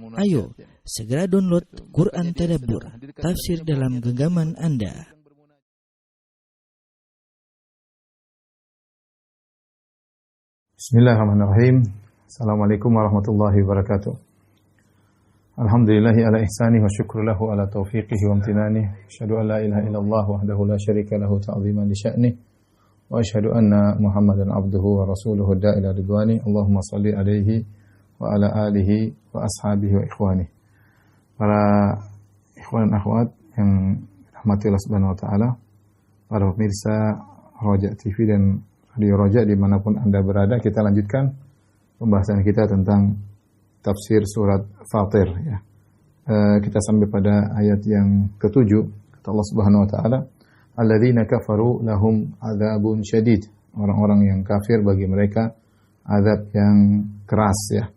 Ayo, segera download Quran Tadabbur, tafsir dalam genggaman Anda. Bismillahirrahmanirrahim. Assalamualaikum warahmatullahi wabarakatuh. Alhamdulillahi ala ihsani wa syukru lahu ala taufiqihi wa amtinani. Asyhadu an la ilaha illallah wahdahu la syarika lahu ta'ziman li sya'ni. Wa asyhadu anna Muhammadan abduhu wa rasuluhu da'ila ridwani. Allahumma salli alaihi wa ala alihi wa ashabihi wa ikhwani. Para ikhwan dan akhwat yang dirahmati Allah Subhanahu wa taala, para pemirsa Roja TV dan Radio Roja dimanapun Anda berada, kita lanjutkan pembahasan kita tentang tafsir surat Fatir ya. Kita sampai pada ayat yang ke-7, kata Allah Subhanahu wa taala, alladzina kafaru lahum adzabun syadid. Orang-orang yang kafir bagi mereka azab yang keras ya.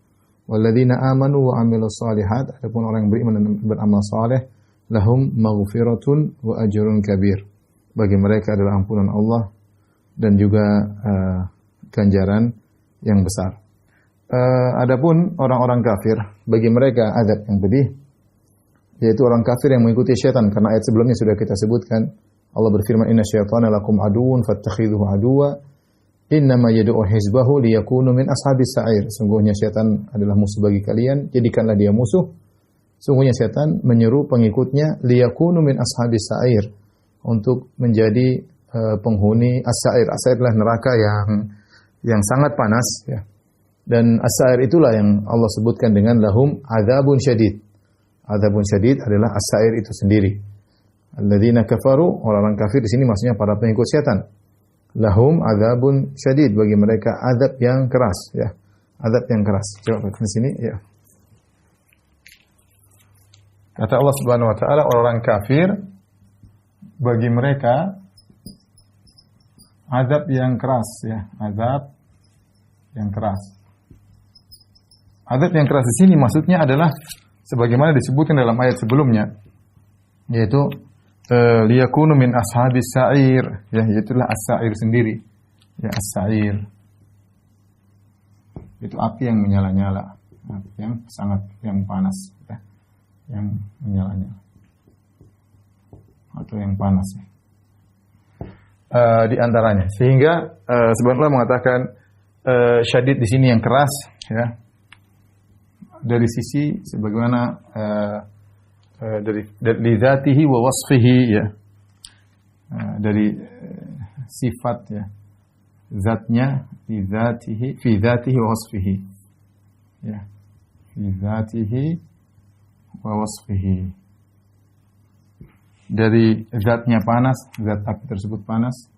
Walladzina amanu wa amilus solihat, adapun orang yang beriman dan beramal saleh, lahum maghfiratun wa ajrun kabir. Bagi mereka adalah ampunan Allah dan juga ganjaran yang besar. Adapun orang-orang kafir, bagi mereka azab yang pedih, yaitu orang kafir yang mengikuti syaitan, karena ayat sebelumnya sudah kita sebutkan. Allah berfirman, inna syaitana lakum aduwwun fattakhidhuhu aduwwa innama yad'u hizbahu liyakunu min ashabis sa'ir. Sungguhnya syaitan adalah musuh bagi kalian, jadikanlah dia musuh. Sungguhnya syaitan menyeru pengikutnya liyakunu min ashabis sa'ir, untuk menjadi penghuni as-sa'ir. As-sa'ir adalah neraka yang sangat panas ya. Dan as-sa'ir itulah yang Allah sebutkan dengan lahum adzabun syadid. Adzabun syadid adalah as-sa'ir itu sendiri. Alladzina kafaru, orang-orang kafir di sini maksudnya para pengikut syaitan. Lahum adzabun syadid, bagi mereka azab yang keras ya. Azab yang keras. Coba di sini ya. Kata Allah Subhanahu wa taala, orang kafir bagi mereka azab yang keras ya, azab yang keras. Azab yang keras di sini maksudnya adalah sebagaimana disebutkan dalam ayat sebelumnya, yaitu liyakunu min ashabis sa'ir ya, yaitulah as-sa'ir sendiri ya, as-sa'ir itu api yang menyala-nyala, api yang sangat yang panas ya, yang menyala-nyala atau yang panas ya. Di antaranya, sehingga sebenarnya mengatakan syadid di sini yang keras ya, dari sisi sebagaimana dari dzatihi wa wasfihi ya, dari sifat ya, zatnya, fi dzatihi wa wasfihi ya, fi dzatihi wa wasfihi, dari zatnya panas, zat api tersebut panas,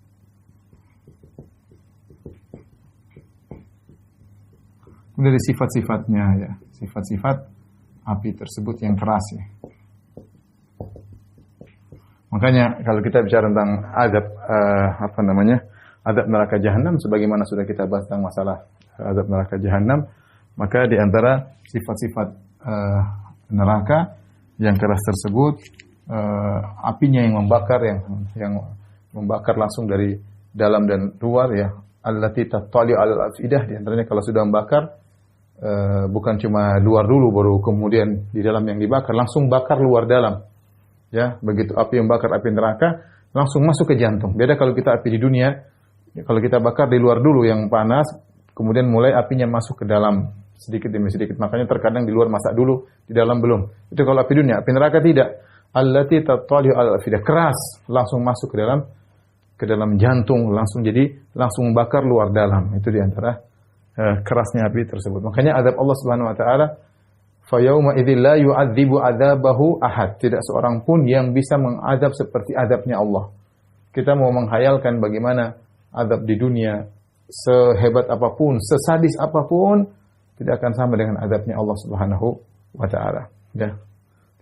dari sifat-sifatnya ya, sifat-sifat api tersebut yang keras ya. Makanya kalau kita bicara tentang azab azab neraka jahanam, sebagaimana sudah kita bahas tentang masalah azab neraka jahanam, maka di antara sifat-sifat neraka yang keras tersebut, apinya yang membakar, yang membakar langsung dari dalam dan luar ya, allati tattali 'alal afidah, di antaranya kalau sudah membakar bukan cuma luar dulu baru kemudian di dalam yang dibakar, langsung bakar luar dalam. Ya, begitu api membakar, api neraka langsung masuk ke jantung. Beda kalau kita api di dunia, ya, kalau kita bakar di luar dulu yang panas, kemudian mulai apinya masuk ke dalam sedikit demi sedikit. Makanya terkadang di luar masak dulu, di dalam belum. Itu kalau api dunia. Api neraka tidak. Allati tattali 'alal afidah, keras, langsung masuk ke dalam jantung, langsung membakar luar dalam. Itu di antara kerasnya api tersebut. Makanya azab Allah Subhanahu wa taala, fa yauma idzil la yu'adzibu 'adzabahu ahad. Tidak seorang pun yang bisa mengazab seperti azabnya Allah. Kita mau menghayalkan bagaimana azab di dunia, sehebat apapun, sesadis apapun, tidak akan sama dengan azabnya Allah Subhanahu wa taala. Ya.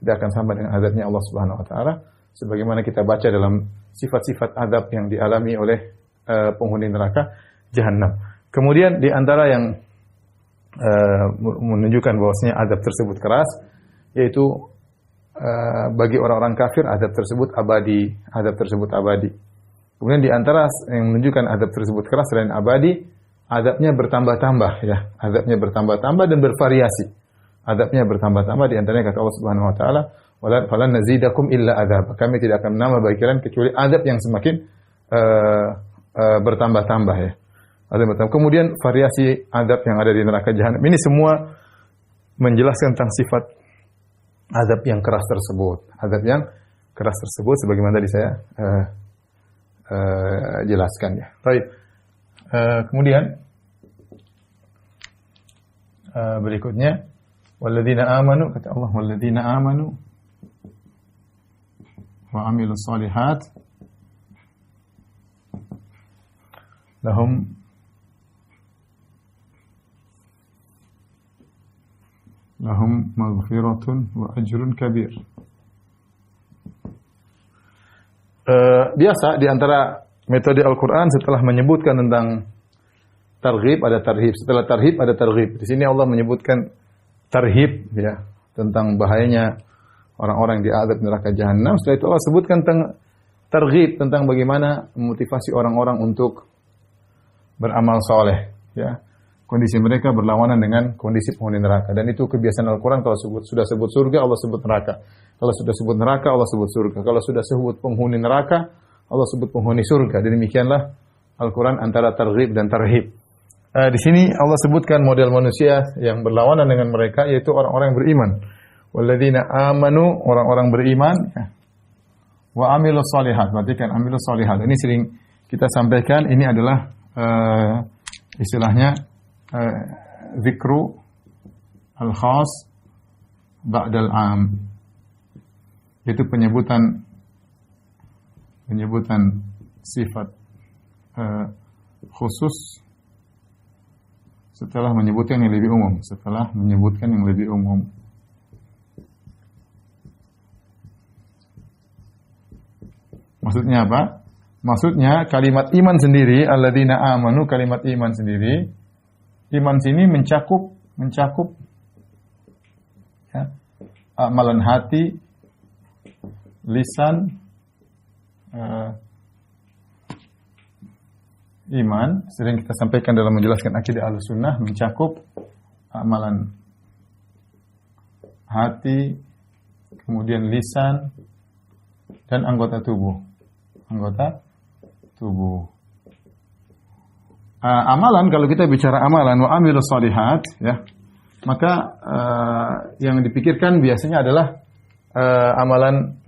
Tidak akan sama dengan azabnya Allah Subhanahu wa taala, sebagaimana kita baca dalam sifat-sifat azab yang dialami oleh penghuni neraka jahanam. Kemudian di antara yang menunjukkan bahwasanya azab tersebut keras, yaitu bagi orang-orang kafir azab tersebut abadi. Kemudian di antara yang menunjukkan azab tersebut keras selain abadi, azabnya bertambah-tambah ya, azabnya bertambah-tambah dan bervariasi. adabnya bertambah-tambah. Di antaranya kata Allah Subhanahu wa taala, "Falan nazidakum illa adzab." Kami tidak akan menambah bagi kalian kecuali adab yang semakin bertambah-tambah ya. Kemudian variasi adab yang ada di neraka jahanam. Ini semua menjelaskan tentang sifat adab yang keras tersebut. Adab yang keras tersebut sebagaimana tadi saya jelaskan ya. Baik. Kemudian berikutnya walladzina amanu, kata Allah, walladzina amanu wa amilus solihat lahum maghfiratun wa ajrun kabir. Biasa di antara metode Al-Quran setelah menyebutkan tentang targhib ada tarhib, setelah tarhib ada targhib. Di sini Allah menyebutkan tarhib ya, tentang bahayanya orang-orang di azab neraka jahanam. Setelah itu Allah sebutkan tentang targhib, tentang bagaimana memotivasi orang-orang untuk beramal soleh ya. Kondisi mereka berlawanan dengan kondisi penghuni neraka, dan itu kebiasaan Al-Quran. Kalau sudah sebut surga, Allah sebut neraka. Kalau sudah sebut neraka, Allah sebut surga. Kalau sudah sebut penghuni neraka, Allah sebut penghuni surga. Dan demikianlah Al-Quran antara targhib dan tarhib. Di sini Allah sebutkan model manusia yang berlawanan dengan mereka, yaitu orang-orang yang beriman. Walladzina amanu, orang-orang beriman. Wa amilus solihat, berarti kan amilus solihat. Ini sering kita sampaikan, ini adalah istilahnya zikru al-khas ba'dal am, itu penyebutan sifat khusus setelah menyebutkan yang lebih umum, Maksudnya apa? Maksudnya kalimat iman sendiri, alladzina amanu, kalimat iman sendiri, iman sini mencakup ya, amalan hati, lisan, iman. Sering kita sampaikan dalam menjelaskan akidah Ahlussunnah, mencakup amalan hati, kemudian lisan, dan anggota tubuh. Amalan, kalau kita bicara amalan wa amilus solihat ya, maka yang dipikirkan biasanya adalah amalan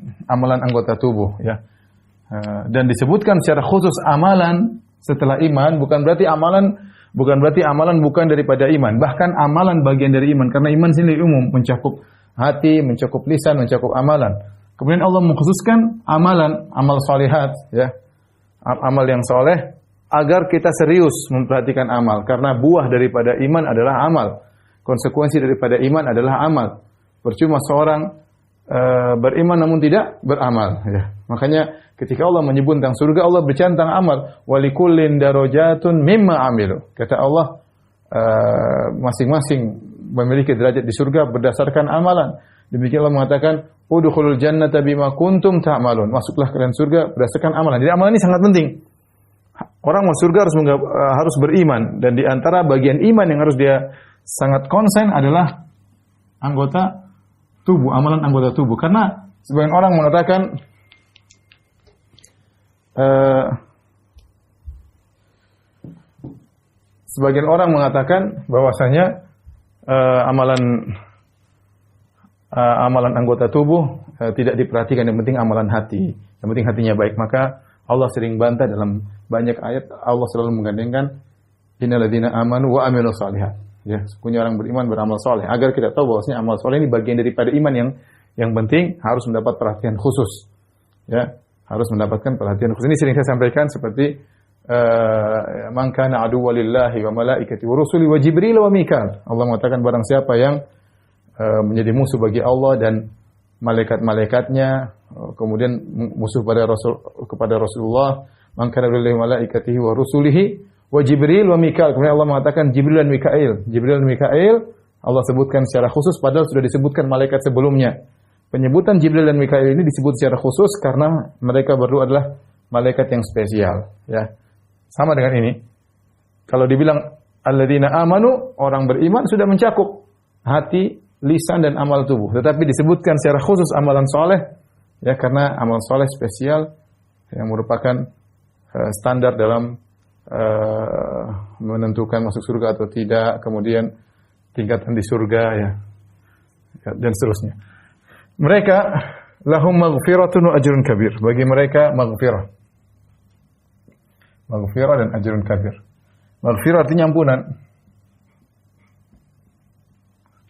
anggota tubuh ya. Dan disebutkan secara khusus amalan setelah iman, bukan berarti amalan bukan daripada iman, bahkan amalan bagian dari iman, karena iman sini umum, mencakup hati, mencakup lisan, mencakup amalan. Kemudian Allah mengkhususkan amal solihat ya, amal yang soleh, agar kita serius memperhatikan amal, karena buah daripada iman adalah amal, konsekuensi daripada iman adalah amal. Percuma seorang beriman namun tidak beramal ya. Makanya ketika Allah menyebut tentang surga, Allah berbicara tentang amal. Walikullin darajatun mimma amilu. Kata Allah, masing-masing memiliki derajat di surga berdasarkan amalan. Demikian Allah mengatakan, udkhulul jannata bima kuntum ta'malun. Masuklah kalian surga berdasarkan amalan. Jadi amalan ini sangat penting. Orang masuk surga harus beriman, dan di antara bagian iman yang harus dia sangat konsen adalah anggota tubuh, amalan anggota tubuh. Karena sebagian orang mengatakan bahwasanya amalan anggota tubuh tidak diperhatikan, yang penting amalan hati, yang penting hatinya baik. Maka Allah sering bantah dalam banyak ayat, Allah selalu menggandengkan innalladzina amanu wa amilus solihat. Ya, punya orang beriman beramal soleh, agar kita tahu bahwasanya amal soleh ini bagian daripada iman yang penting, harus mendapat perhatian khusus. Ya, harus mendapatkan perhatian khusus. Ini sering saya sampaikan seperti man kana aduwwan lillahi wa malaikati wa rusuli wa jibril wa mikal. Allah mengatakan barang siapa yang menjadi musuh bagi Allah dan malaikat-malaikatnya, kemudian musuh kepada Rasulullah, man kana lillahi wa malaikatihi wa rusulihi wa Jibril wa Mikail. Kemudian Allah mengatakan Jibril dan Mikail. Jibril dan Mikail Allah sebutkan secara khusus, padahal sudah disebutkan malaikat sebelumnya. Penyebutan Jibril dan Mikail ini disebut secara khusus karena mereka berdua adalah malaikat yang spesial. Ya, sama dengan ini. Kalau dibilang alladzina amanu, orang beriman, sudah mencakup hati, lisan dan amal tubuh. Tetapi disebutkan secara khusus amalan soleh, ya karena amal soleh spesial yang merupakan standar dalam menentukan masuk surga atau tidak, kemudian tingkatan di surga, ya dan seterusnya. Mereka lahum maghfiratun wa ajrun kabir. Bagi mereka maghfirah. Maghfirah dan ajrun kabir. Maghfirah artinya ampunan.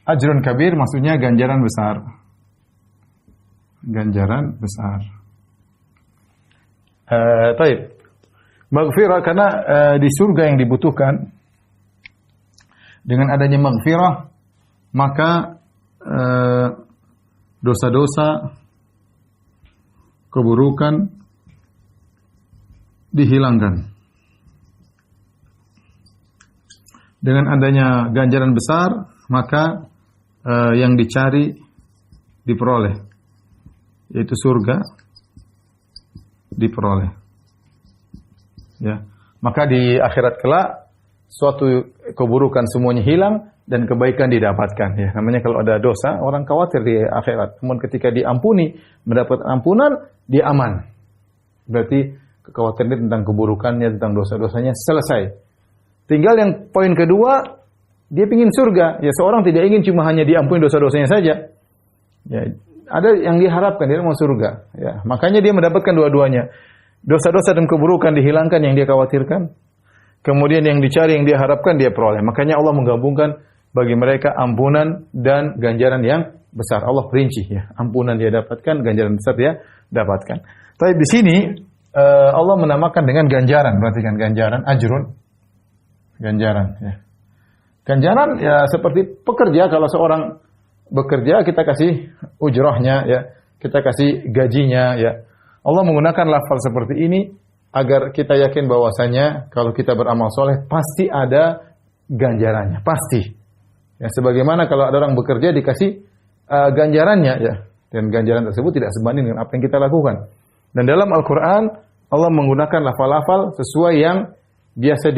Ajrun kabir maksudnya ganjaran besar. Ganjaran besar. Taib. Maghfirah karena di surga yang dibutuhkan, dengan adanya maghfirah maka dosa-dosa, keburukan dihilangkan. Dengan adanya ganjaran besar, maka yang dicari diperoleh, yaitu surga diperoleh. Ya, maka di akhirat kelak suatu keburukan semuanya hilang dan kebaikan didapatkan. Ya, namanya kalau ada dosa, orang khawatir di akhirat. Namun ketika diampuni, mendapat ampunan, dia aman. Berarti kekhawatiran tentang keburukannya, tentang dosa-dosanya selesai. Tinggal yang poin kedua, dia ingin surga. Ya, seorang tidak ingin cuma hanya diampuni dosa-dosanya saja. Ya, ada yang diharapkan, dia mau surga. Ya, makanya dia mendapatkan dua-duanya. Dosa-dosa dan keburukan dihilangkan yang dia khawatirkan. Kemudian yang dicari, yang dia harapkan, dia peroleh. Makanya Allah menggabungkan bagi mereka ampunan dan ganjaran yang besar. Allah perinci, ya. Ampunan dia dapatkan, ganjaran besar dia dapatkan. Tapi di sini Allah menamakan dengan ganjaran. Perhatikan ganjaran, ajrun. Ganjaran, ya. Ganjaran ya seperti pekerja. Kalau seorang bekerja, kita kasih ujrahnya, ya. Kita kasih gajinya, ya. Allah menggunakan lafal seperti ini agar kita yakin bahwasanya kalau kita beramal soleh pasti ada ganjarannya, pasti. Ya, sebagaimana kalau ada orang bekerja dikasih ganjarannya, ya, dan ganjaran tersebut tidak sebanding dengan apa yang kita lakukan. Dan dalam Al-Quran Allah menggunakan lafal-lafal sesuai yang biasa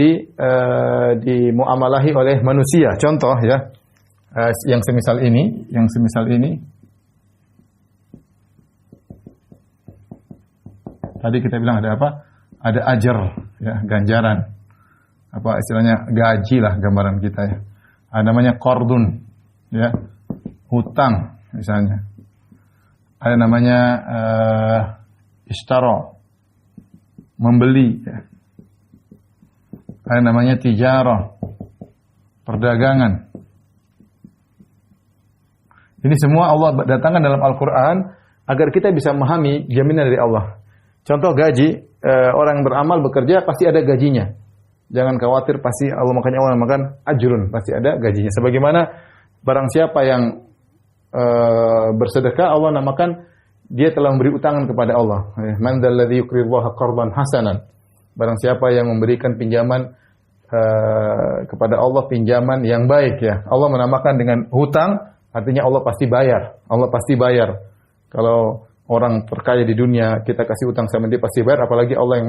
dimuamalahi oleh manusia. Contoh, ya, yang semisal ini. Tadi kita bilang ada apa? Ada ajar, ya, ganjaran. Apa istilahnya? Gaji lah gambaran kita, ya. Ada namanya qardun, ya. Hutang misalnya. Ada namanya ishtara, membeli, ya. Ada namanya tijarah, perdagangan. Ini semua Allah datangkan dalam Al-Quran agar kita bisa memahami jaminan dari Allah. Contoh gaji, orang beramal bekerja pasti ada gajinya. Jangan khawatir, pasti Allah, makanya Allah namakan ajrun, pasti ada gajinya. Sebagaimana barang siapa yang bersedekah, Allah namakan dia telah memberi utangan kepada Allah. Man dzalladzi yuqridullaha qardan hasanan. Barang siapa yang memberikan pinjaman kepada Allah, pinjaman yang baik, ya. Allah menamakan dengan hutang, artinya Allah pasti bayar. Allah pasti bayar. Kalau orang terkaya di dunia, kita kasih utang sama dia pasti bayar, apalagi Allah yang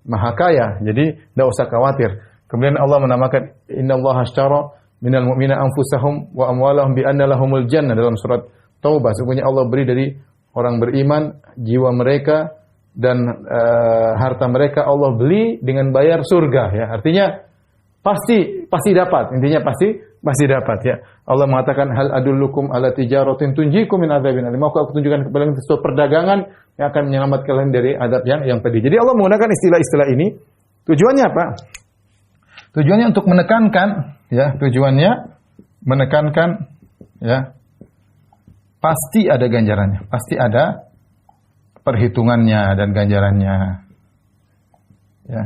maha kaya. Jadi tidak usah khawatir. Kemudian Allah menamakan innallaha ashtara minal mu'minina anfusahum wa amwalahum bi anna lahumul jannah dalam surat Taubah. Sesungguhnya Allah beri dari orang beriman jiwa mereka dan harta mereka Allah beli dengan bayar surga, ya. Artinya pasti dapat. Intinya pasti dapat, ya. Allah mengatakan hal adullukum ala tijaratin tunjikum min adzabin alim. Mau aku tunjukkan kepada kalian sesuatu perdagangan yang akan menyelamatkan kalian dari azab yang pedih. Jadi Allah menggunakan istilah-istilah ini tujuannya apa? Tujuannya untuk menekankan, ya, ya. Pasti ada ganjarannya, pasti ada perhitungannya dan ganjarannya. Ya,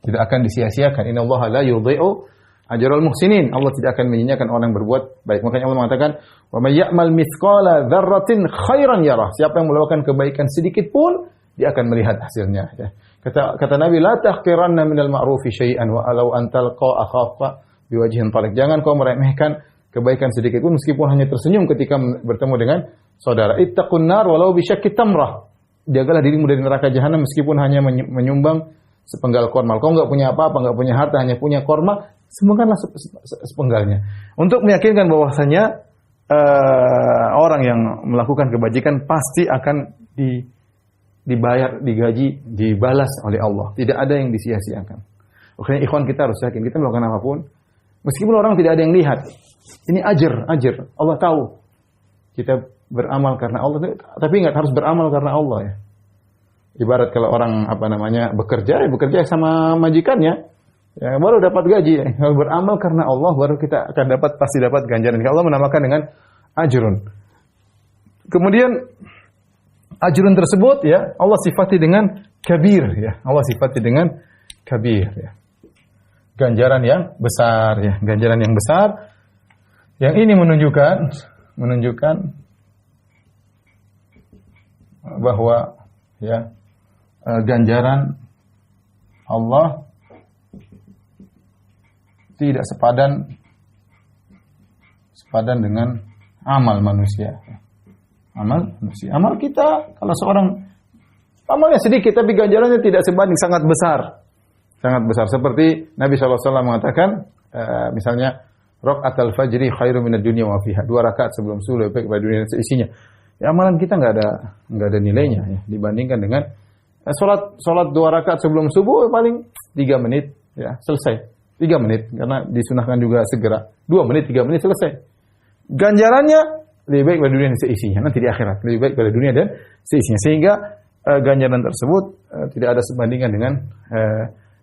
tidak akan disia-siakan. Innallaha la yudhi'u ajral muhsinin. Allah tidak akan menyia-nyiakan orang yang berbuat baik. Makanya Allah mengatakan, "Wa may ya'mal mithqala dzarratin khairan yarah." Siapa yang melakukan kebaikan sedikit pun, dia akan melihat hasilnya, ya. Kata Nabi, "La tahqiranna minal ma'rufi syai'an wa alau an talqa akhaka biwajhin talaq." Jangan kau meremehkan kebaikan sedikit pun meskipun hanya tersenyum ketika bertemu dengan saudara. Ittaqun nar walau bisyakki tamrah. Jagalah dirimu dari neraka jahanam meskipun hanya menyumbang sepenggal korma. Kau enggak punya apa-apa, enggak punya harta, hanya punya korma, sumbangkanlah sepenggalnya. Untuk meyakinkan bahwasanya orang yang melakukan kebajikan pasti akan dibayar, digaji, dibalas oleh Allah. Tidak ada yang disia-siakan. Makanya ikhwan kita harus yakin, kita melakukan apapun, meskipun orang tidak ada yang lihat, ini ajar. Allah tahu. Kita beramal karena Allah, tapi nggak harus beramal karena Allah ya. Ibarat kalau orang bekerja sama majikannya, ya baru dapat gaji. Ya. Kalau beramal karena Allah, baru kita akan pasti dapat ganjaran. Allah menamakan dengan ajrun. Kemudian ajrun tersebut ya Allah sifati dengan kabir ya. Allah sifati dengan kabir ya. Ganjaran yang besar ya, ganjaran yang besar. Yang ini menunjukkan bahwa ya ganjaran Allah tidak sepadan dengan amal manusia. Amal kita, kalau seorang amalnya sedikit tapi ganjarannya tidak sebanding, sangat besar. Sangat besar. Seperti Nabi SAW mengatakan, misalnya, Raka'atul fajri khairu minad dunya wa fiha. 2 rakaat sebelum subuh lebih baik daripada dunia dan seisinya. Ya, amalan kita enggak ada nilainya ya, dibandingkan dengan salat 2 rakaat sebelum subuh paling 3 menit ya, selesai. 3 menit karena disunahkan juga segera. 2 menit, 3 menit selesai. Ganjarannya lebih baik pada dunia dan seisinya. Nanti di akhirat lebih baik pada dunia dan seisinya. Sehingga ganjaran tersebut tidak ada sebandingan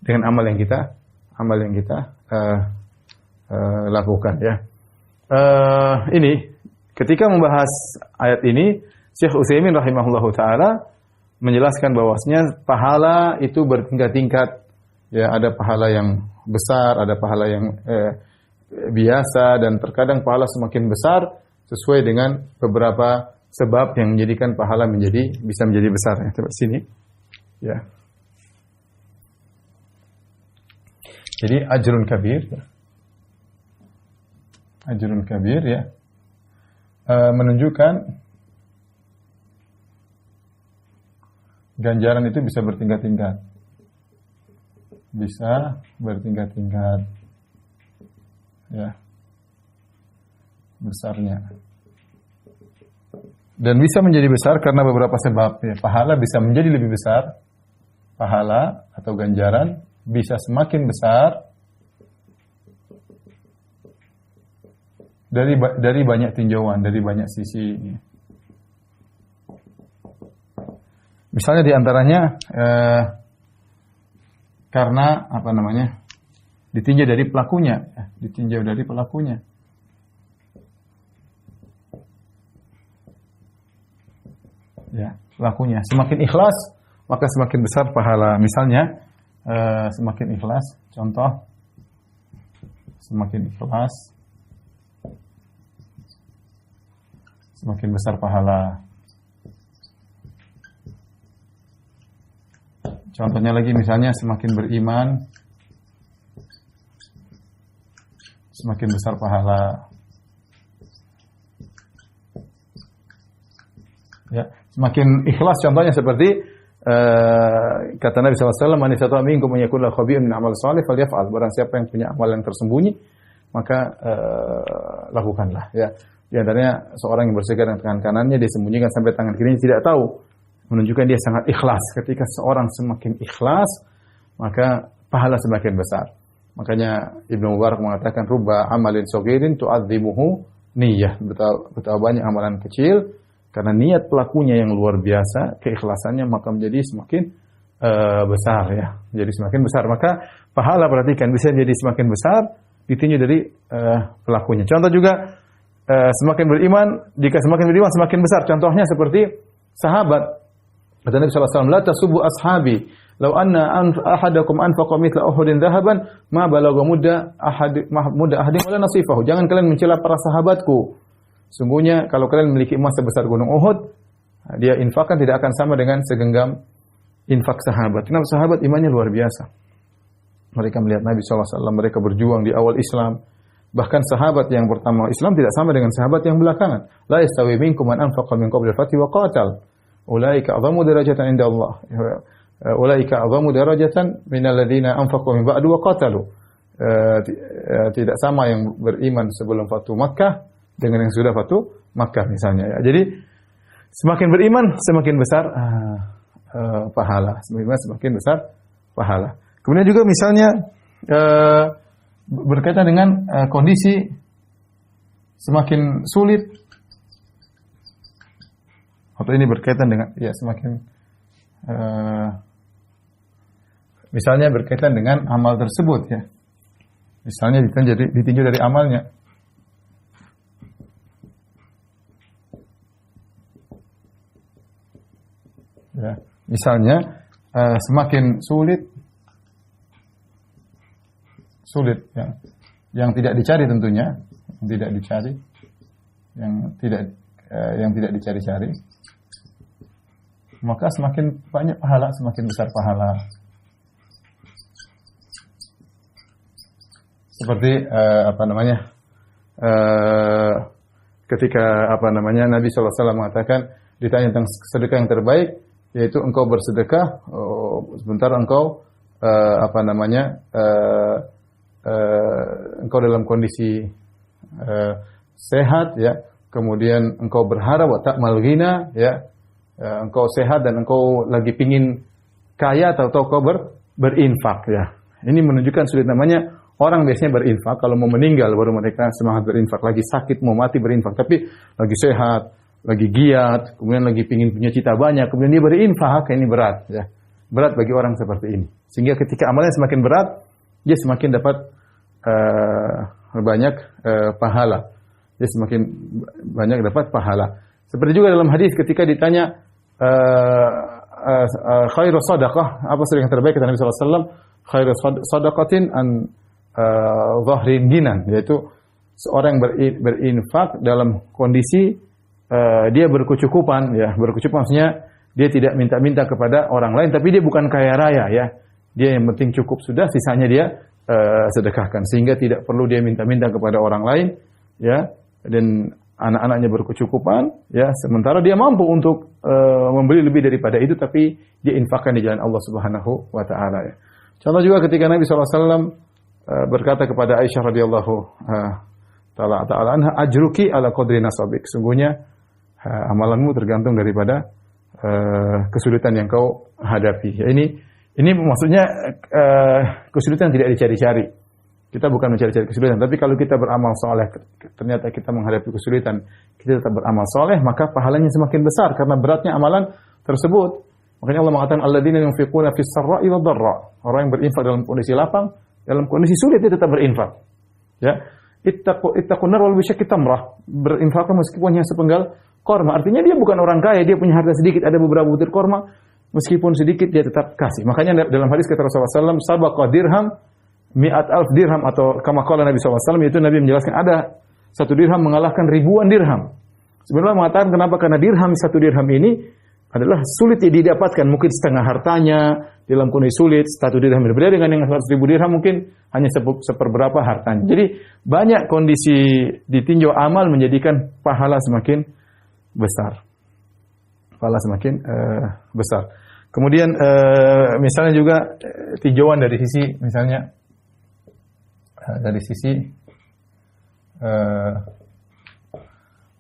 dengan amal yang kita lakukan ya. Ini ketika membahas ayat ini, Syekh Utsaimin rahimahullahu taala menjelaskan bahwasanya pahala itu bertingkat-tingkat. Ya, ada pahala yang besar, ada pahala yang biasa, dan terkadang pahala semakin besar sesuai dengan beberapa sebab yang menjadikan pahala bisa menjadi besar ya. Coba sini. Ya. Jadi ajrun kabir. Ajrun kabir ya. Menunjukkan ganjaran itu bisa bertingkat-tingkat. Bisa bertingkat-tingkat. Ya. Besarnya. Dan bisa menjadi besar karena beberapa sebab ya. Pahala bisa menjadi lebih besar. Pahala atau ganjaran bisa semakin besar dari banyak tinjauan, dari banyak sisi. Misalnya di antaranya karena ditinjau dari pelakunya, Ya, pelakunya. Semakin ikhlas, maka semakin besar pahala. Misalnya semakin ikhlas, contoh, semakin ikhlas, semakin besar pahala. Contohnya lagi misalnya semakin beriman, semakin besar pahala. Ya, semakin ikhlas contohnya seperti kata Nabi SAW, "Man istata'a minkum an yakuna khabiran min amal salih falyaf'al." Barang siapa yang punya amal yang tersembunyi, maka lakukanlah. Ya, di antaranya seorang yang bersegar dengan tangan kanannya disembunyikan sampai tangan kirinya tidak tahu, menunjukkan dia sangat ikhlas. Ketika seorang semakin ikhlas, maka pahala semakin besar. Makanya Ibnu Mubarak mengatakan, "Rubba amalin saghirin tu'adzimuhu niyyah." Betapa banyak amalan kecil, karena niat pelakunya yang luar biasa, keikhlasannya maka menjadi semakin besar ya. Jadi semakin besar. Maka pahala, perhatikan, bisa jadi semakin besar ditinjau dari pelakunya. Contoh juga semakin beriman, jika semakin beriman semakin besar. Contohnya seperti sahabat. Kata Nabi SAW, "La tasubbu ashabi, law anna ahadakum anfaqa mithla Uhudin dhahaban, ma balagha mudda ahadin wala nasifahu." Jangan kalian mencela para sahabatku. Sungguhnya kalau kalian memiliki emas sebesar gunung Uhud, dia infakkan tidak akan sama dengan segenggam infak sahabat. Kenapa? Sahabat imannya luar biasa. Mereka melihat Nabi SAW, mereka berjuang di awal Islam. Bahkan sahabat yang pertama Islam tidak sama dengan sahabat yang belakangan. La yastawi minkum man anfaqa min qabli al-fathi wa qatal. Ulaika a'zamu darajatan 'inda Allah. Ulaika a'zamu darajatan min alladziina anfaqu min ba'du wa qatalu. Tidak sama yang beriman sebelum Fatu Makkah dengan yang sudah Fatu Makkah misalnya ya. Jadi semakin beriman semakin besar pahala, semakin besar pahala. Kemudian juga misalnya berkaitan dengan kondisi semakin sulit, atau ini berkaitan dengan ya semakin misalnya berkaitan dengan amal tersebut ya. Misalnya ditinjau dari amalnya. Ya, misalnya semakin sulit ya, yang tidak dicari tentunya, yang tidak dicari-cari, maka semakin banyak pahala, semakin besar pahala. Seperti ketika Nabi SAW mengatakan, ditanya tentang sedekah yang terbaik, yaitu engkau bersedekah sebentar engkau engkau dalam kondisi sehat ya, kemudian engkau berharap wa ta'mal ghina ya, engkau sehat dan engkau lagi pingin kaya atau engkau berinfak ya. Ini menunjukkan sulit, namanya orang biasanya berinfak kalau mau meninggal baru mereka semangat berinfak, lagi sakit mau mati berinfak, tapi lagi sehat, lagi giat, kemudian lagi pingin punya cita banyak, kemudian dia berinfak, ini berat ya. Berat bagi orang seperti ini. Sehingga ketika amalnya semakin berat, dia semakin dapat banyak pahala. Dia semakin banyak dapat pahala. Seperti juga dalam hadis ketika ditanya khairu sadaqah, apa sedekah yang terbaik, kata Nabi sallallahu alaihi wasallam, khairu sadaqatin an dhahrin ginan, yaitu seorang yang berinfak dalam kondisi dia berkecukupan ya, berkecukupan maksudnya dia tidak minta-minta kepada orang lain, tapi dia bukan kaya raya ya. Dia yang penting cukup sudah, sisanya dia sedekahkan, sehingga tidak perlu dia minta-minta kepada orang lain ya, dan anak-anaknya berkecukupan ya, sementara dia mampu untuk membeli lebih daripada itu, tapi dia infakkan di jalan Allah Subhanahu wa taala ya. Contoh juga ketika Nabi SAW berkata kepada Aisyah radhiyallahu taala anha, ajruki ala qadri nasabik, sungguhnya amalanmu tergantung daripada kesulitan yang kau hadapi. Ya, ini maksudnya kesulitan tidak dicari-cari. Kita bukan mencari-cari kesulitan, tapi kalau kita beramal soleh, ternyata kita menghadapi kesulitan, kita tetap beramal soleh, maka pahalanya semakin besar karena beratnya amalan tersebut. Makanya Allah mengatakan alladzina yunfiquna fis sarra'i wad dharra. Orang yang berinfak dalam kondisi lapang, dalam kondisi sulit dia tetap berinfak. Ya. Ittaqun nar wal bisyaqqi tamrah. Berinfak meskipun hanya sepenggal korma. Artinya dia bukan orang kaya, dia punya harta sedikit, ada beberapa butir korma, meskipun sedikit dia tetap kasih. Makanya dalam hadis kata Rasulullah SAW, sabaqa dirham mi'at alf dirham, atau kama qala Nabi SAW, yaitu Nabi menjelaskan ada satu dirham mengalahkan ribuan dirham. Sebenarnya mengatakan kenapa? Karena dirham, satu dirham ini adalah sulit didapatkan, mungkin setengah hartanya dalam kondisi sulit, satu dirham berbeda dengan yang 100.000 dirham mungkin hanya seperberapa hartanya. Jadi banyak kondisi ditinjau amal menjadikan pahala semakin besar. Pahala semakin besar. Kemudian misalnya juga tinjauan dari sisi misalnya dari sisi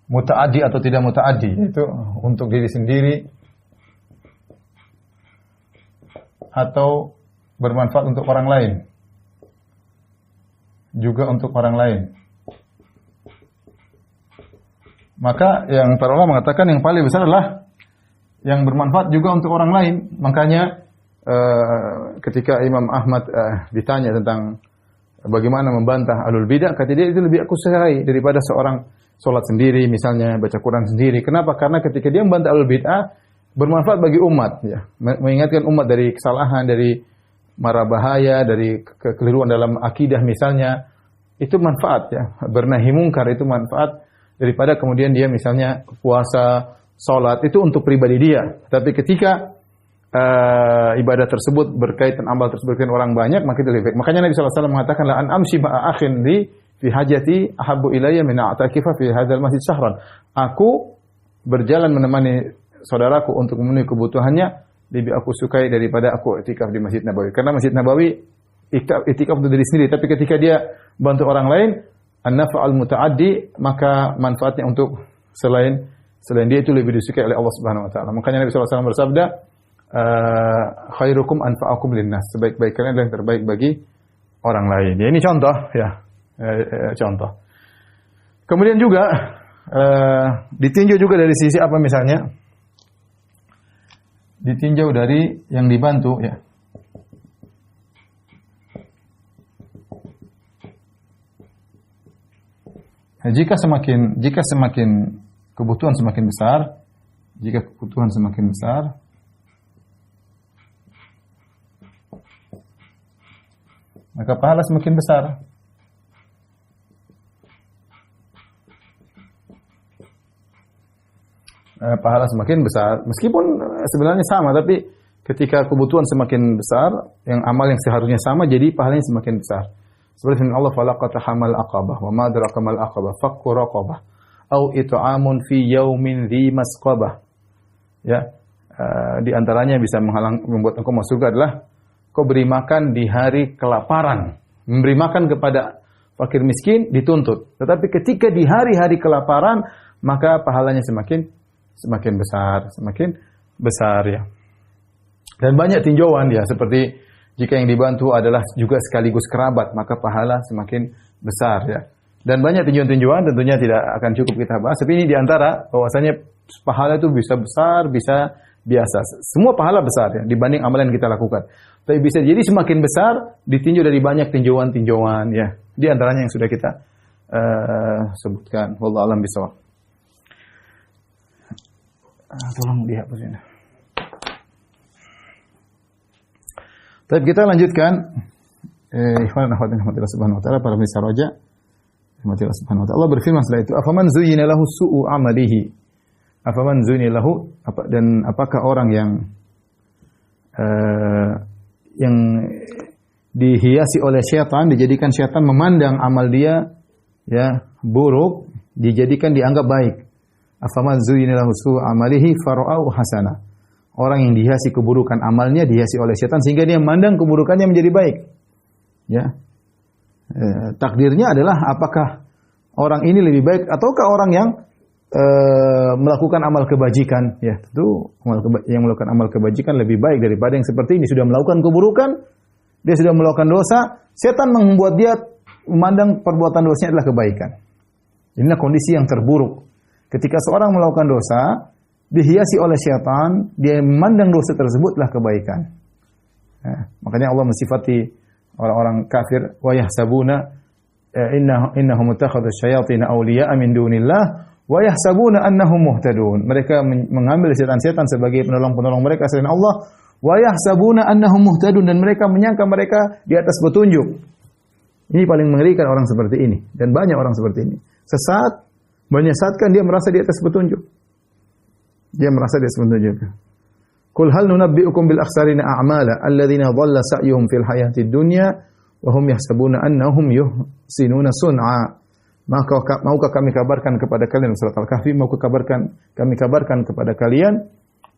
mutaaddi atau tidak mutaaddi, yaitu untuk diri sendiri atau bermanfaat untuk orang lain, juga untuk orang lain. Maka yang para ulama mengatakan yang paling besar adalah yang bermanfaat juga untuk orang lain. Makanya ketika Imam Ahmad ditanya tentang bagaimana membantah ahlul bidah, kata dia itu lebih aku sukai daripada seorang sholat sendiri misalnya, baca Quran sendiri. Kenapa? Karena ketika dia membantah ahlul bidah bermanfaat bagi umat ya, mengingatkan umat dari kesalahan, dari mara bahaya, dari kekeliruan dalam akidah misalnya, itu manfaat ya. Bernahi mungkar itu manfaat daripada kemudian dia misalnya puasa, sholat, itu untuk pribadi dia. Tapi ketika ibadah tersebut berkaitan, amal tersebut berkaitan orang banyak, maka itu lebih baik. Makanya Nabi SAW mengatakan, la an amshi ma'a akhin li fi hajati ahabbu ilayya min a'takifa fi hadzal masjid syahran. Aku berjalan menemani saudaraku untuk memenuhi kebutuhannya lebih aku sukai daripada aku i'tikaf di Masjid Nabawi. Karena Masjid Nabawi i'tikaf untuk diri sendiri, tapi ketika dia bantu orang lain, an-naf'al muta'addi, maka manfaatnya untuk selain dia itu lebih disukai oleh Allah Subhanahu wa taala. Makanya Nabi sallallahu alaihi wasallam bersabda, khairukum anfa'akum linnas. Sebaik-baik kalian adalah yang terbaik bagi orang lain. Ya, ini contoh ya. Contoh. Kemudian juga ditinjau juga dari sisi apa misalnya? Ditinjau dari yang dibantu ya. Nah, jika semakin kebutuhan semakin besar, maka pahala semakin besar. Pahala semakin besar, meskipun sebenarnya sama, tapi ketika kebutuhan semakin besar, yang amal yang seharusnya sama, jadi pahalanya semakin besar. Seperti firman Allah, falaqata hamal aqabah, wa ma adraka mal aqabah, fakku raqabah, au it'amun fi yaumin dhi masqabah. Ya, di antaranya bisa membuat engkau masuk surga adalah kau beri makan di hari kelaparan. Memberi makan kepada fakir miskin dituntut. Tetapi ketika di hari-hari kelaparan, maka pahalanya semakin besar ya. Dan banyak tinjauan ya, seperti jika yang dibantu adalah juga sekaligus kerabat, maka pahala semakin besar ya. Dan banyak tinjauan-tinjauan, tentunya tidak akan cukup kita bahas, tapi ini diantara bahwasanya pahala itu bisa besar, bisa biasa. Semua pahala besar ya, dibanding amalan yang kita lakukan. Tapi bisa jadi semakin besar ditinjau dari banyak tinjauan-tinjauan ya. Di antaranya yang sudah kita sebutkan. Wallahu a'lam bishawab. Tolong dihapus ini. Tapi kita lanjutkan. Ikhwan akhwat rahmatillah subhanahu wa ta'ala, para pemirsa Roja rahmatillah subhanahu wa ta'ala. Allah berfirman setelah itu, afaman zuyyina lahu su'u amalihi. Afaman zuyyina lahu, dan apakah orang yang dihiasi oleh syaitan, dijadikan syaitan memandang amal dia ya buruk, dianggap baik. Afaman zuyyina lahu su'u amalihi fara'ahu hasanah. Orang yang dihiasi keburukan amalnya dihiasi oleh syaitan sehingga dia memandang keburukannya menjadi baik. Ya. Takdirnya adalah apakah orang ini lebih baik ataukah orang yang melakukan amal kebajikan? Ya, tentu yang melakukan amal kebajikan lebih baik daripada yang seperti ini, sudah melakukan keburukan, dia sudah melakukan dosa, setan membuat dia memandang perbuatan dosanya adalah kebaikan. Inilah kondisi yang terburuk. Ketika seorang melakukan dosa, dihiasi oleh syaitan, dia memandang dosa tersebutlah kebaikan. Ya, makanya Allah mensifati orang-orang kafir, wa yahsabuna innahum muttakhadhu syayatin awliya'a min dunillah wa yahsabuna annahum muhtadun. Mereka mengambil setan-setan sebagai penolong-penolong mereka selain Allah, wa yahsabuna annahum muhtadun, dan mereka menyangka mereka di atas petunjuk. Ini paling mengerikan orang seperti ini, dan banyak orang seperti ini. Sesat, menyesatkan, dia merasa di atas petunjuk. Qul hal nunabbi'ukum bil akhsarina a'mala alladzina dhalla sa'yuhum fil hayatid dunya wa hum yahsabuna annahum yuhsinuna sun'a. Maukah kami kabarkan kepada kalian, surat Al-Kahfi, kami kabarkan kepada kalian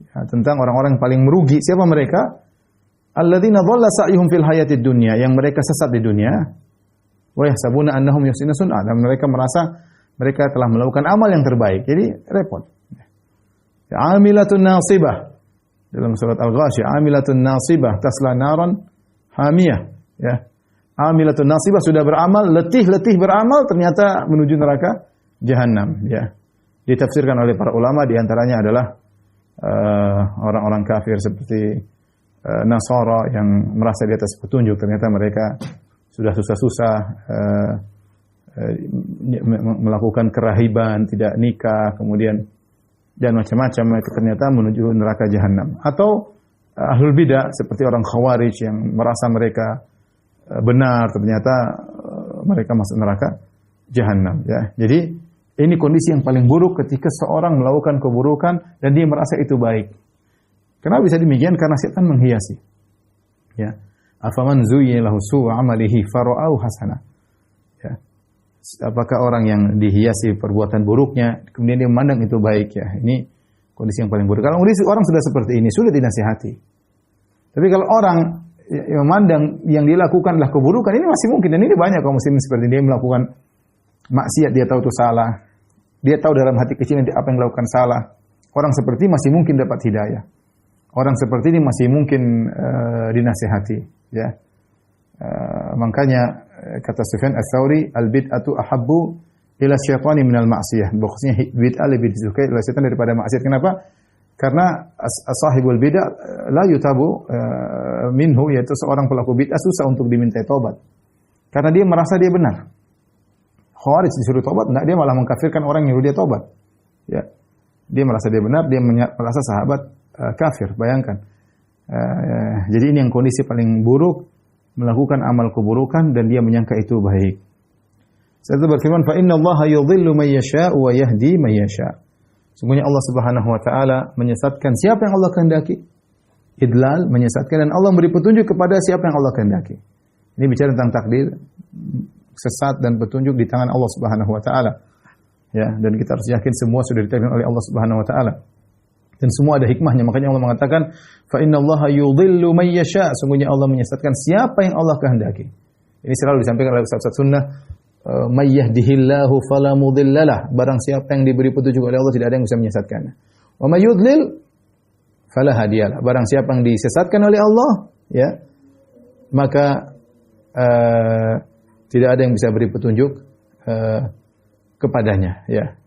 ya, tentang orang-orang yang paling merugi. Siapa mereka? Alladzina dhalla sa'yuhum fil hayatid dunya, yang mereka sesat di dunia. Wa yahsabuna annahum yuhsinuna sun'a, dan mereka merasa mereka telah melakukan amal yang terbaik. Jadi repot. Amilatun nasibah, dalam surat Al-Ghasyiyah, amilatun nasibah tasla naran hamiyah ya. Amilatun nasibah, sudah beramal, letih beramal, ternyata menuju neraka jahanam ya. Ditafsirkan oleh para ulama, di antaranya adalah orang-orang kafir seperti Nasara yang merasa di atas petunjuk, ternyata mereka sudah susah-susah melakukan kerahiban, tidak nikah, kemudian dan macam-macam, itu ternyata menuju neraka jahanam. Atau ahlul bidah seperti orang khawarij yang merasa mereka benar, ternyata mereka masuk neraka jahanam ya. Jadi ini kondisi yang paling buruk ketika seorang melakukan keburukan dan dia merasa itu baik. Kenapa bisa demikian? Karena setan menghiasi. Ya. Afaman zuyyina lahu su'u amalihi fara'ahu hasanah. Ya. Apakah orang yang dihiasi perbuatan buruknya kemudian dia memandang itu baik ya. Ini kondisi yang paling buruk. Kalau orang sudah seperti ini sulit dinasihati. Tapi kalau orang yang memandang yang dilakukan adalah keburukan, ini masih mungkin, dan ini banyak kaum muslimin seperti ini, dia melakukan maksiat dia tahu itu salah. Dia tahu dalam hati kecilnya apa yang dilakukan salah. Orang seperti ini masih mungkin dapat hidayah. Orang seperti ini masih mungkin dinasihati, ya. Makanya kata Sufyan Ats-Tsauri, al-bid'atu ahabbu ila syaitani minal ma'siyah. Maksudnya bid'ah lebih disukai oleh setan daripada maksiat. Kenapa? Karena sahibul bid'ah la yutabu minhu, yaitu seorang pelaku bid'ah susah untuk dimintai taubat. Karena dia merasa dia benar. Khawarij disuruh tobat, enggak, dia malah mengkafirkan orang yang nyuruh dia tobat. Ya. Dia merasa dia benar, dia merasa sahabat kafir. Bayangkan. Jadi ini yang kondisi paling buruk, melakukan amal keburukan dan dia menyangka itu baik. Saya berfirman, "Fa inna Allaha yudhillu man yasha'u wa yahdi man yasha'." Sungguhnya Allah Subhanahu wa taala menyesatkan siapa yang Allah kehendaki. Idlal, menyesatkan, dan Allah memberi petunjuk kepada siapa yang Allah kehendaki. Ini bicara tentang takdir. Sesat dan petunjuk di tangan Allah Subhanahu wa taala. Ya, dan kita harus yakin semua sudah ditakdirkan oleh Allah Subhanahu wa taala. Dan semua ada hikmahnya. Makanya Allah mengatakan, "Fa innallaha yudhillu man yasha." Sungguhnya Allah menyesatkan siapa yang Allah kehendaki. Ini selalu disampaikan oleh Ustaz Sunnah, "May yahdihillahu fala mudhillalah." Barang siapa yang diberi petunjuk oleh Allah, tidak ada yang bisa menyesatkannya. Wa may yudlil fala hadiyalah. Barang siapa yang disesatkan oleh Allah, ya, maka tidak ada yang bisa beri petunjuk kepadanya, ya.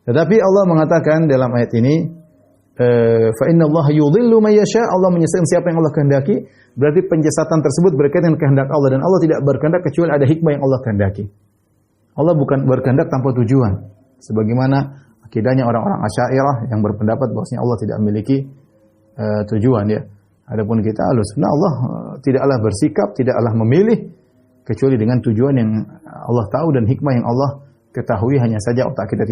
Tetapi Allah mengatakan dalam ayat ini, fa innallaha yudhillu man yasha, Allah menyesatkan siapa yang Allah kehendaki, berarti penyesatan tersebut berkaitan dengan kehendak Allah, dan Allah tidak berkehendak kecuali ada hikmah yang Allah kehendaki. Allah bukan berkehendak tanpa tujuan. Sebagaimana akidahnya orang-orang Asy'ariyah yang berpendapat bahwasanya Allah tidak memiliki tujuan, ya. Adapun kita Ahlussunnah, Allah tidaklah bersikap, tidaklah memilih kecuali dengan tujuan yang Allah tahu dan hikmah yang Allah ketahui, hanya saja otak kita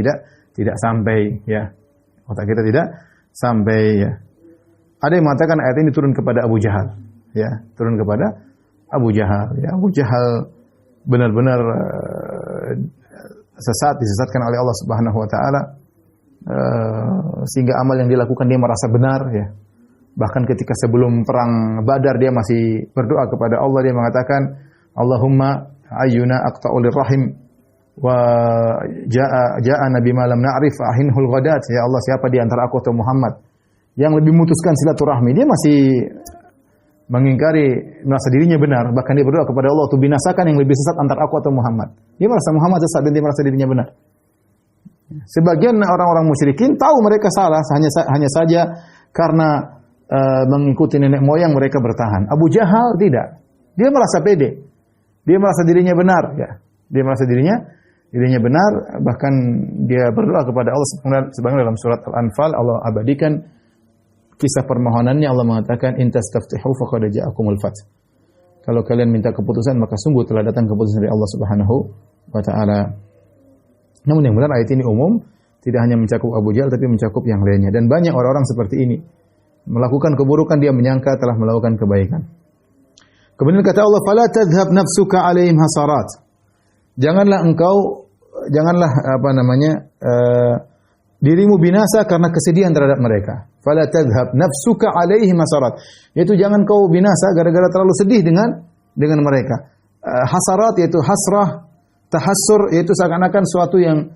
tidak sampai, ya. Otak kita tidak sampai, ya. Ada yang mengatakan ayat ini turun kepada Abu Jahal, ya, turun kepada Abu Jahal, ya. Abu Jahal benar-benar disesatkan oleh Allah Subhanahu wa taala, sehingga amal yang dilakukan dia merasa benar, ya. Bahkan ketika sebelum perang Badar dia masih berdoa kepada Allah, dia mengatakan, "Allahumma ayyuna aqta'ul rahim wa jaa nabi ma lam na'rif ahinhul ghadat." Ya Allah, siapa di antara aku atau Muhammad yang lebih memutuskan silaturahmi? Dia masih mengingkari, merasa dirinya benar. Bahkan dia berdoa kepada Allah untuk binasakan yang lebih sesat antara aku atau Muhammad. Dia merasa Muhammad sesat dan dia merasa dirinya benar. Sebagian orang-orang musyrikin tahu mereka salah, hanya saja karena mengikuti nenek moyang mereka bertahan. Abu Jahal tidak. Dia merasa pede. Dia merasa dirinya benar, ya. Dia merasa dirinya benar, bahkan dia berdoa kepada Allah sebagaimana dalam surat Al-Anfal Allah abadikan kisah permohonannya. Allah mengatakan, "In tastaftihu faqad ja'akumul fath." Kalau kalian minta keputusan, maka sungguh telah datang keputusan dari Allah Subhanahu wa taala. Namun yang benar ayat ini umum, tidak hanya mencakup Abu Jahal tapi mencakup yang lainnya, dan banyak orang-orang seperti ini. Melakukan keburukan dia menyangka telah melakukan kebaikan. Kemudian kata Allah, "Fala tadhhab nafsuka 'alaihim hasarat." Janganlah dirimu binasa karena kesedihan terhadap mereka. Fala tadhhab nafsuka 'alaihim hasarat. Yaitu jangan kau binasa gara-gara terlalu sedih dengan mereka. Hasarat yaitu hasrah, tahassur yaitu seakan-akan suatu yang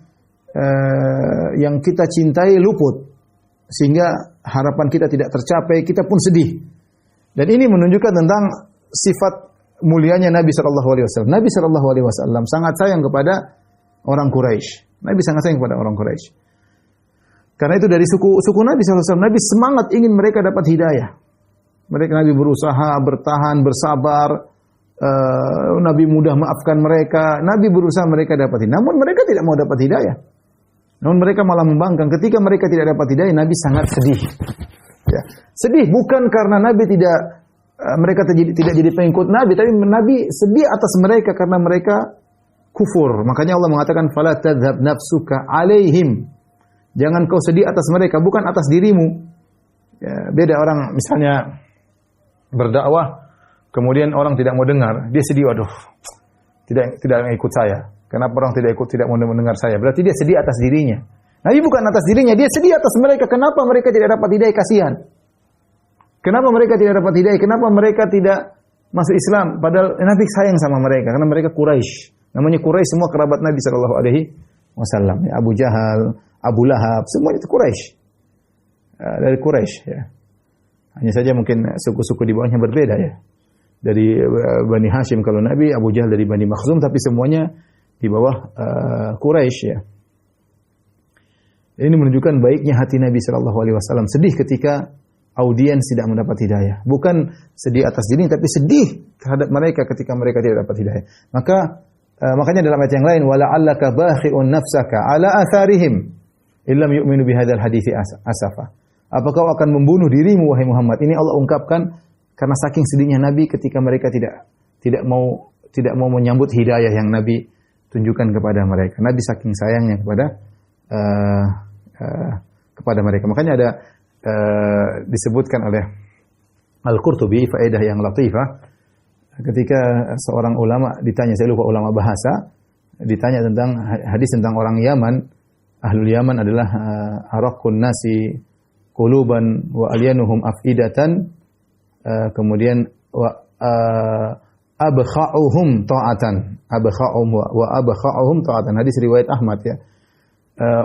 kita cintai luput, sehingga harapan kita tidak tercapai, kita pun sedih. Dan ini menunjukkan tentang sifat mulianya Nabi sallallahu alaihi wasallam. Nabi sallallahu alaihi wasallam sangat sayang kepada orang Quraisy. Nabi sangat sayang kepada orang Quraisy. Karena itu dari suku Nabi sallallahu alaihi wasallam, Nabi semangat ingin mereka dapat hidayah. Nabi berusaha bertahan, bersabar. Nabi mudah maafkan mereka. Nabi berusaha mereka dapat hidayah. Namun mereka tidak mau dapat hidayah. Namun mereka malah membangkang. Ketika mereka tidak dapat hidayah, Nabi sangat sedih. Ya. Sedih bukan karena Nabi mereka tidak jadi pengikut Nabi, tapi Nabi sedih atas mereka karena mereka kufur. Makanya Allah mengatakan, "Fala tadhhab nafsuka 'alaihim." Jangan kau sedih atas mereka, bukan atas dirimu. Ya, beda orang misalnya berdakwah, kemudian orang tidak mau dengar, dia sedih, waduh, tidak ikut saya. Kenapa orang tidak mau mendengar saya? Berarti dia sedih atas dirinya. Nabi bukan atas dirinya, dia sedih atas mereka. Kenapa mereka tidak dapat hidayah? Kasihan. Kenapa mereka tidak dapat hidayah? Kenapa mereka tidak masuk Islam? Padahal Nabi sayang sama mereka, karena mereka Quraisy. Namanya Quraisy semua kerabat Nabi sallallahu alaihi wasallam. Ya, Abu Jahal, Abu Lahab, semua itu Quraisy. Dari Quraisy ya. Hanya saja mungkin suku-suku di bawahnya berbeda ya. Dari Bani Hashim kalau Nabi, Abu Jahal dari Bani Makhzum, tapi semuanya di bawah Quraisy ya. Ini menunjukkan baiknya hati Nabi sallallahu alaihi wasallam, sedih ketika audiens tidak mendapat hidayah. Bukan sedih atas diri, tapi sedih terhadap mereka ketika mereka tidak dapat hidayah. Makanya dalam ayat yang lain, wala'allaka bakhi'un nafsaka ala atharihim illam yu'minu bihadzal hadithi asafa. Apakah kau akan membunuh dirimu wahai Muhammad? Ini Allah ungkapkan karena saking sedihnya Nabi ketika mereka tidak mau menyambut hidayah yang Nabi tunjukkan kepada mereka. Nabi saking sayangnya kepada mereka. Makanya ada disebutkan oleh Al-Qurtubi faedah yang latifah ketika seorang ulama ditanya, saya lupa ulama bahasa, ditanya tentang hadis tentang orang Yaman. Ahlul Yaman adalah araqun nasi quluban wa alyanuhum afidatan, kemudian wa abkha'uhum ta'atan, abkha'uhum ta'atan. Hadis riwayat Ahmad ya.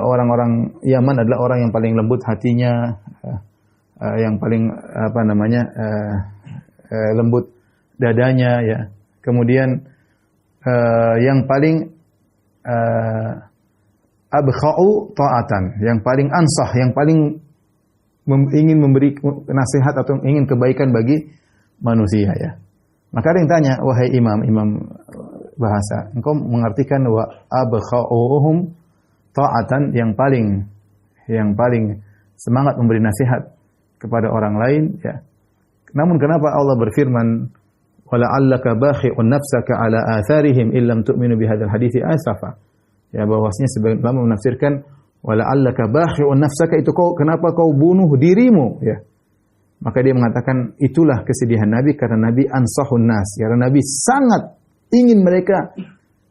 Orang-orang Yaman adalah orang yang paling lembut hatinya, yang paling lembut dadanya ya. Kemudian yang paling abkha'u ta'atan, yang paling ansah, yang paling ingin memberi nasihat atau ingin kebaikan bagi manusia ya. Maka ada yang tanya, wahai imam bahasa, engkau mengartikan wa abkha'uhum ta'atan, yang paling semangat memberi nasihat kepada orang lain ya. Namun kenapa Allah berfirman wala'allaka bakhi'un nafsaka ala atharihim illam tu'minu bihadzal hadithi asafa. Ya, bahwasanya sebagian ulama menafsirkan wala'allaka bakhi'un nafsaka itu kenapa kau bunuh dirimu ya. Maka dia mengatakan itulah kesedihan Nabi karena Nabi ansahun nas, karena Nabi sangat ingin mereka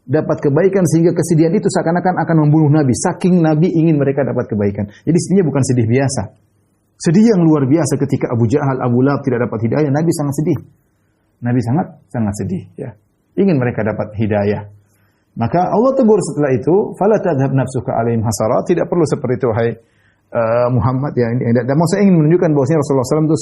dapat kebaikan sehingga kesedihan itu seakan-akan akan membunuh Nabi. Saking Nabi ingin mereka dapat kebaikan. Jadi sedihnya bukan sedih biasa. Sedih yang luar biasa ketika Abu Jahal, Abu Lahab tidak dapat hidayah, Nabi sangat sedih. Nabi sangat sedih ya. Ingin mereka dapat hidayah. Maka Allah tegur setelah itu, fala tadhhab nafsuka alaihim hasarat, tidak perlu seperti itu hai Muhammad ya. Dan saya ingin menunjukkan bahwasanya Rasulullah SAW itu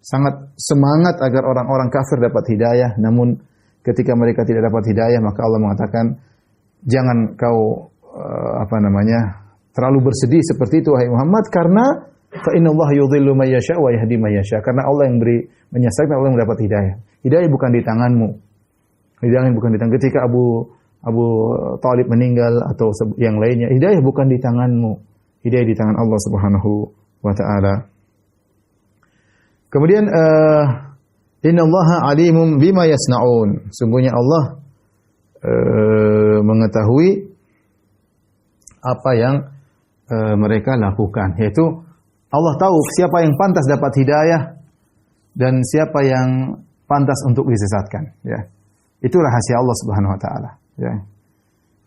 sangat semangat agar orang-orang kafir dapat hidayah. Namun ketika mereka tidak dapat hidayah, maka Allah mengatakan jangan kau terlalu bersedih seperti itu wahai Muhammad, karena fa innallaha yudhillu may yasha wa yahdi may yasha. Karena Allah yang menyesatkan, Allah yang mendapat hidayah. Hidayah bukan di tanganmu. Hidayah bukan di tangan. Ketika Abu Thalib meninggal atau yang lainnya, hidayah bukan di tanganmu. Hidayah di tangan Allah Subhanahu wa taala. Kemudian innallaha alimum bima yasnaun. Sungguhnya Allah mengetahui apa yang mereka lakukan, yaitu Allah tahu siapa yang pantas dapat hidayah dan siapa yang pantas untuk disesatkan ya. Itu rahasia Allah Subhanahu wa taala ya.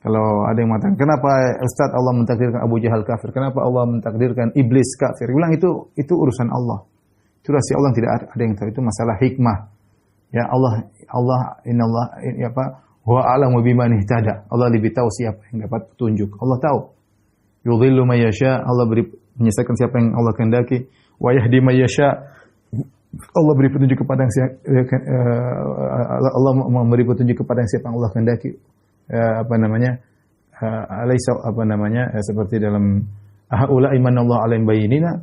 Kalau ada yang mengatakan, kenapa Ustaz Allah mentakdirkan Abu Jahal kafir? Kenapa Allah mentakdirkan iblis kafir? Bilang itu urusan Allah. Itu rahasia Allah, tidak ada yang tahu. Itu masalah hikmah. Ya Allah innallaha huwa a'lamu biman ihtada. Allah lebih tahu siapa yang dapat petunjuk. Allah tahu. Yudhillu may yasha, Allah menyesatkan siapa yang Allah kehendaki. Wa yahdi may yasha, Allah beri petunjuk kepada yang Allah memberi petunjuk kepada yang siapa yang Allah kehendaki. Seperti dalam haula imanallahu alaihim bayyinina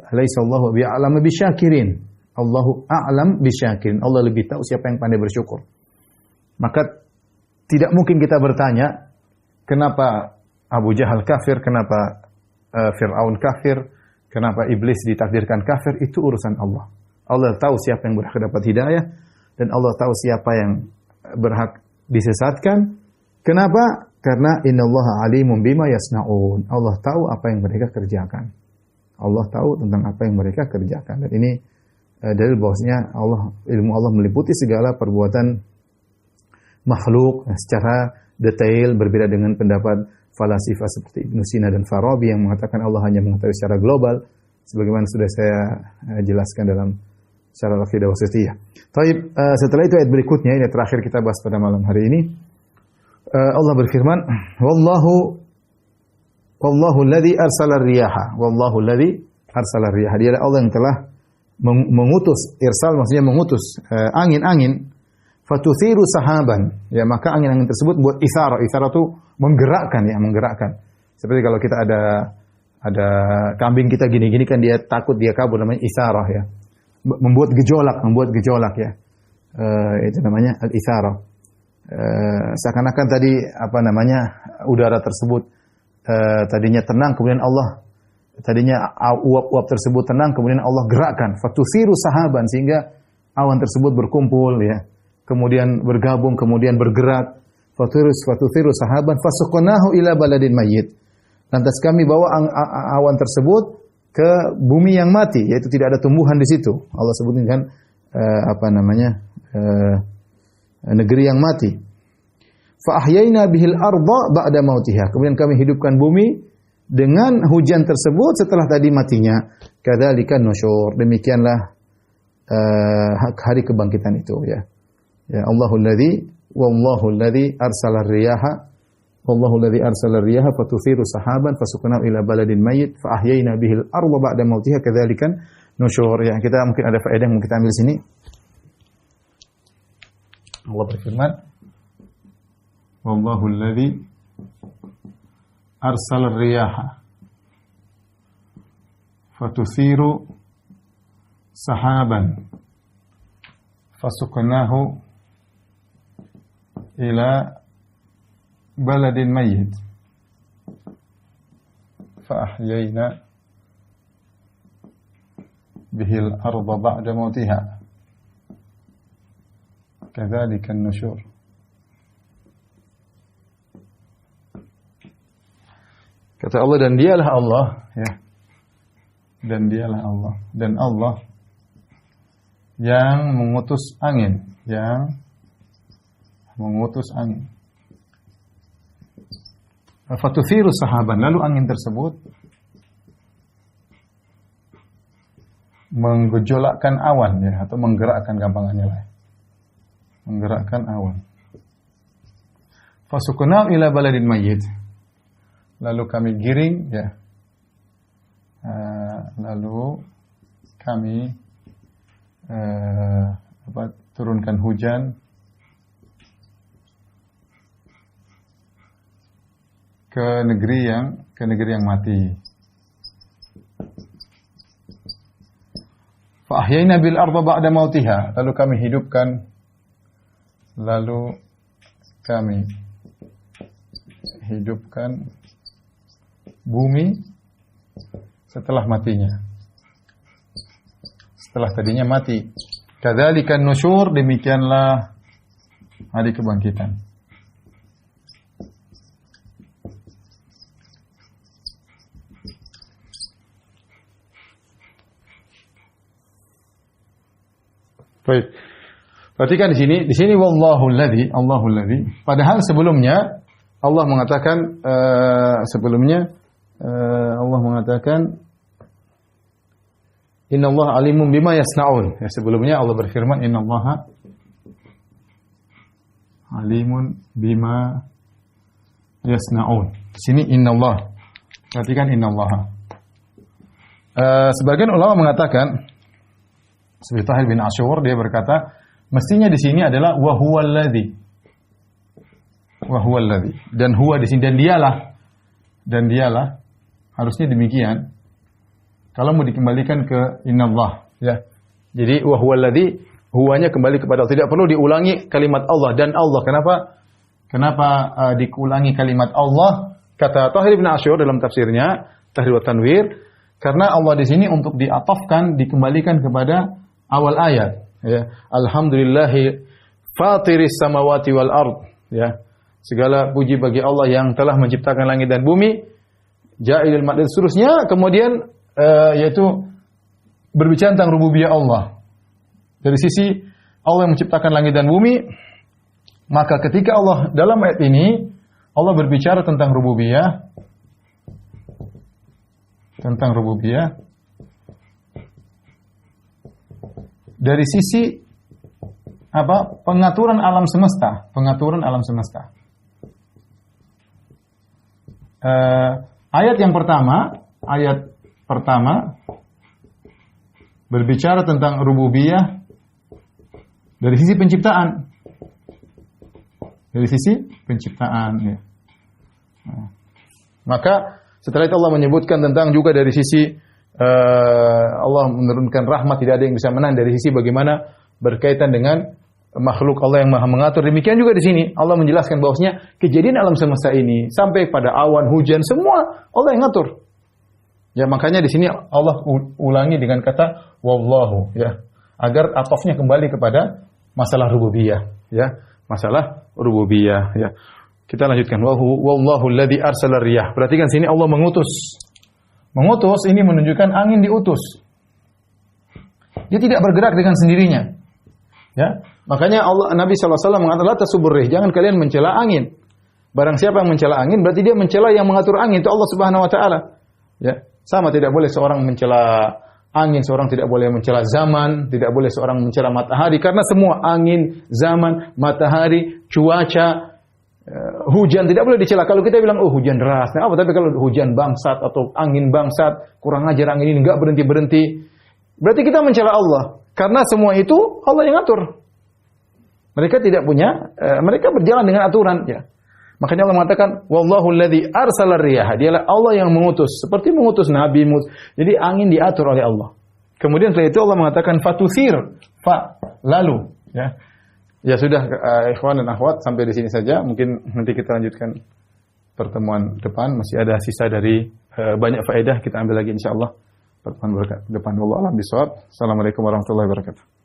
alaysa Allahu bi'alam bisyakirin. Allahu a'lam bisyakirin. Allah lebih tahu siapa yang pandai bersyukur. Maka tidak mungkin kita bertanya kenapa Abu Jahal kafir, kenapa Fir'aun kafir, kenapa iblis ditakdirkan kafir. Itu urusan Allah. Allah tahu siapa yang berhak dapat hidayah dan Allah tahu siapa yang berhak disesatkan. Kenapa? Karena innallaha alimun bima yasnaun. Allah tahu apa yang mereka kerjakan. Allah tahu tentang apa yang mereka kerjakan. Dan ini dalil bahwasanya ilmu Allah meliputi segala perbuatan makhluk secara detail, berbeda dengan pendapat falasifah seperti Ibnu Sina dan Farabi yang mengatakan Allah hanya mengetahui secara global, sebagaimana sudah saya jelaskan dalam syarah Aqidah Wasithiyah. Taib, setelah itu ayat berikutnya, ini terakhir kita bahas pada malam hari ini. Allah berfirman, Wallahu alladhi arsala riyaha. Wallahu alladhi arsala riyaha. Dia adalah Allah yang telah mengutus, irsal maksudnya mengutus angin-angin, fatuthiru sahaban. Ya, maka angin-angin tersebut buat isara. Isara itu menggerakkan ya, menggerakkan. Seperti kalau kita ada kambing kita gini-gini kan dia takut dia kabur, namanya isarah ya. Membuat gejolak ya. Itu namanya al-isarah. Seakan-akan tadi udara tersebut tadinya tenang, kemudian uap-uap tersebut tenang, kemudian Allah gerakkan, fatusiru sahaban, sehingga awan tersebut berkumpul ya, kemudian bergabung, kemudian bergerak, fatusiru sahaban, fasuqnahu ila baladin mayyit. Lantas kami bawa awan tersebut ke bumi yang mati, yaitu tidak ada tumbuhan di situ. Allah sebutkan negeri yang mati. Fa ahyayna bihil arda ba'da mautiha. Kemudian kami hidupkan bumi dengan hujan tersebut setelah tadi matinya. Kadzalika nusyur. Demikianlah hari kebangkitan itu ya. Ya Allahul ladzi arsala riyaha. Wallahu alladzi arsala riyaha fatuthiru sahaban fasuqnahu ila baladin mayyit fa ahyayna bihil arda ba'da mautiha kadzalika nusyur. Ya, kita mungkin ada faedah yang kita ambil sini. Allah berfirman, Wallahu alladzi arsala riyaha fatuthiru sahaban fasuqnahu ila baladin mayyit fa ahyayna bihil arda ba'da mautiha kadzalika an-nusyur. Kata Allah, dan dialah Allah ya. Dan dialah Allah, dan Allah yang mengutus angin, Fatuthiru sahaban, lalu angin tersebut menggejolakkan awan ya, atau menggerakkan, gampangannya lah. Menggerakkan awan. Fasuqnahu ila baladin mayyit. Lalu kami giring ya. Lalu kami turunkan hujan ke negeri yang mati. Fa ahyayna bil arda ba'da mautiha. Lalu kami hidupkan bumi setelah matinya. Setelah tadinya mati. Kadzalika nusyur, demikianlah hari kebangkitan. Baik. Perhatikan di sini Allahu alladzi. Padahal sebelumnya Allah mengatakan Innallaha alimun bima yasnaun. Ya, sebelumnya Allah berfirman Innallaha alimun bima yasnaun. Di sini Innallah. Perhatikan Innallaha. Sebagian ulama mengatakan, seperti Tahir bin Asyur, dia berkata, mestinya di sini adalah wa huwallazi. Dan huwa di sini, dan dialah harusnya demikian. Kalau mau dikembalikan ke Innallah ya. Jadi wa huwallazi, huwanya kembali kepada Allah. Tidak perlu diulangi kalimat Allah dan Allah. Kenapa diulangi kalimat Allah? Kata Tahir bin Asyur dalam tafsirnya Tahrir wa Tanwir, karena Allah di sini untuk diatafkan, dikembalikan kepada awal ayat ya. Alhamdulillahi fatiris samawati wal ard ya. Segala puji bagi Allah yang telah menciptakan langit dan bumi. Ja'ilil ma'ad, seterusnya kemudian yaitu berbicara tentang rububiyah Allah. Dari sisi Allah yang menciptakan langit dan bumi, maka ketika Allah dalam ayat ini Allah berbicara tentang rububiyah, dari sisi pengaturan alam semesta. ayat pertama berbicara tentang rububiyah dari sisi penciptaan. Dari sisi penciptaan, ya. Nah, maka setelah itu Allah menyebutkan tentang juga dari sisi Allah menurunkan rahmat, tidak ada yang bisa menahan, dari sisi bagaimana berkaitan dengan makhluk Allah yang Maha mengatur. Demikian juga di sini Allah menjelaskan bahwasanya kejadian alam semesta ini sampai pada awan, hujan, semua Allah yang ngatur. Ya, makanya di sini Allah ulangi dengan kata wallahu, ya, agar atofnya kembali kepada masalah rububiyah, ya, masalah rububiyah, ya. Kita lanjutkan, wallahu alladzi arsala riyah. Perhatikan sini Allah mengutus. Mengutus ini menunjukkan angin diutus. Dia tidak bergerak dengan sendirinya. Ya, makanya Nabi sallallahu alaihi wasallam mengatakan la tasubur rih, jangan kalian mencela angin. Barang siapa yang mencela angin berarti dia mencela yang mengatur angin, itu Allah Subhanahu wa taala. Ya, sama tidak boleh seorang mencela angin, seorang tidak boleh mencela zaman, tidak boleh seorang mencela matahari, karena semua angin, zaman, matahari, cuaca, hujan tidak boleh dicela. Kalau kita bilang, oh hujan deras, nah apa? Tapi kalau hujan bangsat atau angin bangsat, kurang ajar angin ini, enggak berhenti-berhenti, berarti kita mencela Allah. Karena semua itu Allah yang atur. Mereka tidak punya, mereka berjalan dengan aturan. Ya. Makanya Allah mengatakan, wallahu alladzi arsala riyah. Dialah Allah yang mengutus, seperti mengutus Nabi. Jadi angin diatur oleh Allah. Kemudian setelah itu Allah mengatakan, fatusir, lalu. Ya. Ya sudah, ikhwan dan akhwat, sampai di sini saja. Mungkin nanti kita lanjutkan pertemuan depan. Masih ada sisa dari banyak faedah, kita ambil lagi insyaAllah. Pertemuan depan. Wallahu a'lam bishawab. Assalamualaikum warahmatullahi wabarakatuh.